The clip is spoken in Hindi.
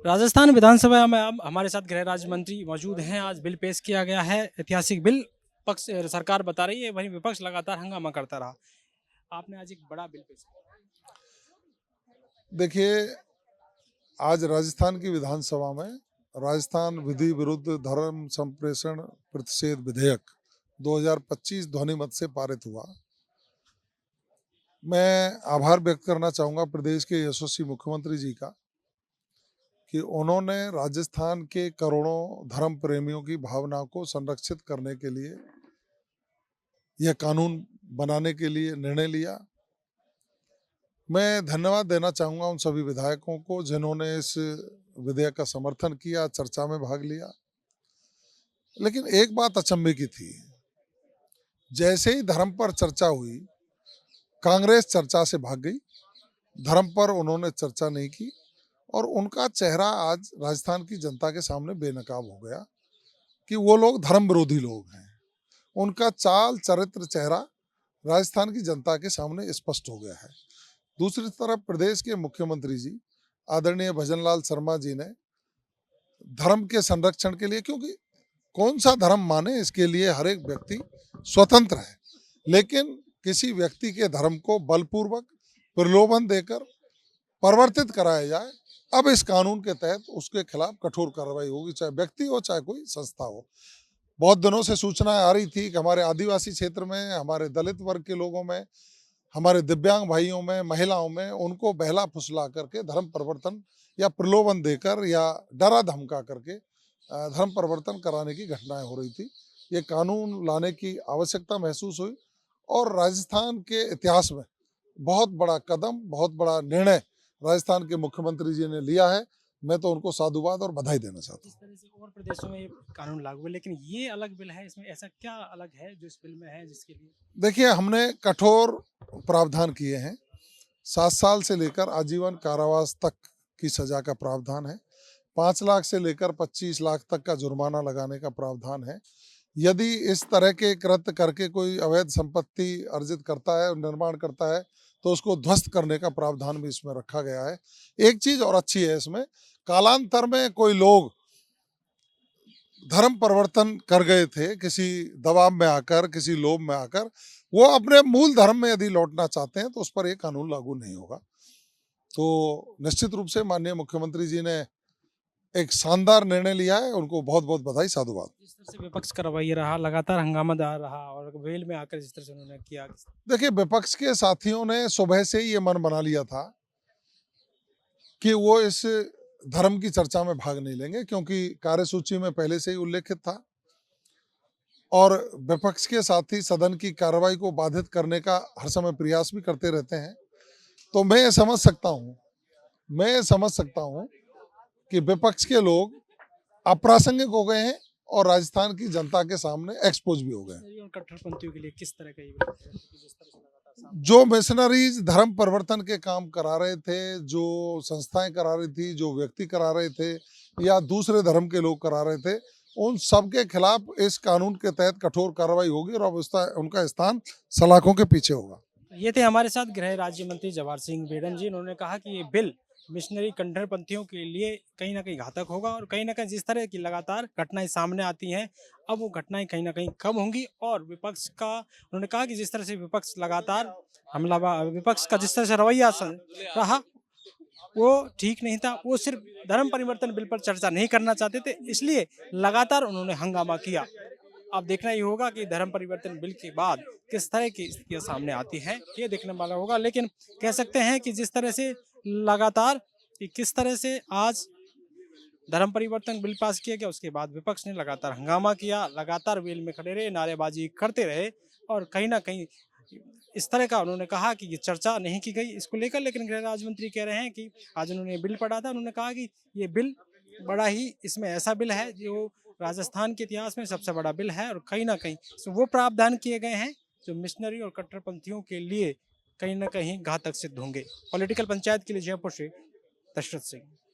राजस्थान विधानसभा में अब हमारे साथ गृह राज्य मंत्री मौजूद हैं। आज बिल पेश किया गया है, ऐतिहासिक बिल। पक्ष सरकार बता रही है, वहीं विपक्ष लगातार हंगामा करता रहा। आपने आज एक बड़ा बिल पेश किया। देखिए, आज राजस्थान की विधानसभा में राजस्थान विधि विरुद्ध धर्म संप्रेषण प्रतिषेध विधेयक 2025 ध्वनिमत से पारित हुआ। मैं आभार व्यक्त करना चाहूँगा प्रदेश के यशस्वी मुख्यमंत्री जी का कि उन्होंने राजस्थान के करोड़ों धर्म प्रेमियों की भावना को संरक्षित करने के लिए यह कानून बनाने के लिए निर्णय लिया। मैं धन्यवाद देना चाहूँगा उन सभी विधायकों को जिन्होंने इस विधेयक का समर्थन किया, चर्चा में भाग लिया। लेकिन एक बात अचंभे की थी, जैसे ही धर्म पर चर्चा हुई, कांग्रेस चर्चा से भाग गई। धर्म पर उन्होंने चर्चा नहीं की और उनका चेहरा आज राजस्थान की जनता के सामने बेनकाब हो गया कि वो लोग धर्म विरोधी लोग हैं। उनका चाल चरित्र चेहरा राजस्थान की जनता के सामने स्पष्ट हो गया है। दूसरी तरफ प्रदेश के मुख्यमंत्री जी आदरणीय भजनलाल शर्मा जी ने धर्म के संरक्षण के लिए, क्योंकि कौन सा धर्म माने इसके लिए हर एक व्यक्ति स्वतंत्र है, लेकिन किसी व्यक्ति के धर्म को बलपूर्वक प्रलोभन देकर परिवर्तित कराया जाए, अब इस कानून के तहत उसके खिलाफ कठोर कार्रवाई होगी, चाहे व्यक्ति हो चाहे कोई संस्था हो। बहुत दिनों से सूचनाएं आ रही थी कि हमारे आदिवासी क्षेत्र में, हमारे दलित वर्ग के लोगों में, हमारे दिव्यांग भाइयों में, महिलाओं में उनको बहला फुसला करके धर्म परिवर्तन या प्रलोभन देकर या डरा धमका करके धर्म परिवर्तन कराने की घटनाएं हो रही थी। ये कानून लाने की आवश्यकता महसूस हुई और राजस्थान के इतिहास में बहुत बड़ा कदम, बहुत बड़ा निर्णय राजस्थान के मुख्यमंत्री जी ने लिया है। मैं तो उनको साधुवाद और बधाई देना चाहता जिस हूँ। तरह से और प्रदेशों में ये कानून लागू है, लेकिन ये अलग बिल है। इसमें ऐसा क्या अलग है जो इस बिल में है, जिसके लिए देखिए, हमने कठोर प्रावधान किए हैं। 7 साल से लेकर आजीवन कारावास तक की सजा का प्रावधान है। 5 लाख से लेकर 25 लाख तक का जुर्माना लगाने का प्रावधान है। यदि इस तरह के कृत्य करके कोई अवैध संपत्ति अर्जित करता है और निर्माण करता है, तो उसको ध्वस्त करने का प्रावधान भी इसमें रखा गया है। एक चीज और अच्छी है इसमें, कालांतर में कोई लोग धर्म परिवर्तन कर गए थे, किसी दबाव में आकर, किसी लोभ में आकर, वो अपने मूल धर्म में यदि लौटना चाहते हैं तो उस पर ये कानून लागू नहीं होगा। तो निश्चित रूप से माननीय मुख्यमंत्री जी ने एक शानदार निर्णय लिया है, उनको बहुत-बहुत बधाई, साधुवाद। जिस तरह से विपक्ष का रवैया रहा, लगातार हंगामादार रहा और वेल में आकर जिस तरह से उन्होंने किया। देखिए, विपक्ष के साथियों ने सुबह से ही ये मन बना लिया था कि वो इस धर्म की चर्चा में भाग नहीं लेंगे, क्योंकि कार्यसूची में पहले से ही उल्लेखित था और विपक्ष के साथी सदन की कार्रवाई को बाधित करने का हर समय प्रयास भी करते रहते हैं। तो मैं समझ सकता हूँ कि विपक्ष के लोग अप्रासंगिक हो गए हैं और राजस्थान की जनता के सामने एक्सपोज भी हो गए हैं। मिशनरी और कट्टरपंथियों के लिए किस तरह का ये बिल है? क्योंकि जिस तरह से लगातार सामने जो मिशनरीज धर्म परिवर्तन के काम करा रहे थे, जो संस्थाएं करा रही थी, जो व्यक्ति करा रहे थे या दूसरे धर्म के लोग करा रहे थे, उन सब के खिलाफ इस कानून के तहत कठोर कार्रवाई होगी और अब उनका स्थान सलाखों के पीछे होगा। ये थे हमारे साथ गृह राज्य मंत्री जवाहर सिंह बेडन जी। उन्होंने कहा कि ये बिल मिशनरी कट्टरपंथियों के लिए कहीं ना कहीं घातक होगा और कहीं ना कहीं जिस तरह की लगातार घटनाएं सामने आती हैं, अब वो घटनाएं कहीं ना कहीं कम होंगी। और विपक्ष का उन्होंने कहा कि जिस तरह से विपक्ष लगातार विपक्ष का जिस तरह से रवैया रहा, वो ठीक नहीं था। वो सिर्फ धर्म परिवर्तन बिल पर चर्चा नहीं करना चाहते थे, इसलिए लगातार उन्होंने हंगामा किया। अब देखना ही होगा कि धर्म परिवर्तन बिल के बाद किस तरह की स्थितियां सामने आती हैं, ये देखने वाला होगा। लेकिन कह सकते हैं कि जिस तरह से लगातार कि किस तरह से आज धर्म परिवर्तन बिल पास किया गया, उसके बाद विपक्ष ने लगातार हंगामा किया, लगातार वेल में खड़े रहे, नारेबाजी करते रहे और कहीं ना कहीं इस तरह का उन्होंने कहा कि ये चर्चा नहीं की गई इसको लेकर। लेकिन गृह राज्य मंत्री कह रहे हैं कि आज उन्होंने बिल पढ़ा था, उन्होंने कहा कि ये बिल बड़ा ही, इसमें ऐसा बिल है जो राजस्थान के इतिहास में सबसे बड़ा बिल है और कहीं ना कहीं वो प्रावधान किए गए हैं जो मिशनरी और कट्टरपंथियों के लिए कहीं ना कहीं घातक सिद्ध होंगे। पॉलिटिकल पंचायत के लिए जयपुर से दशरथ सिंह।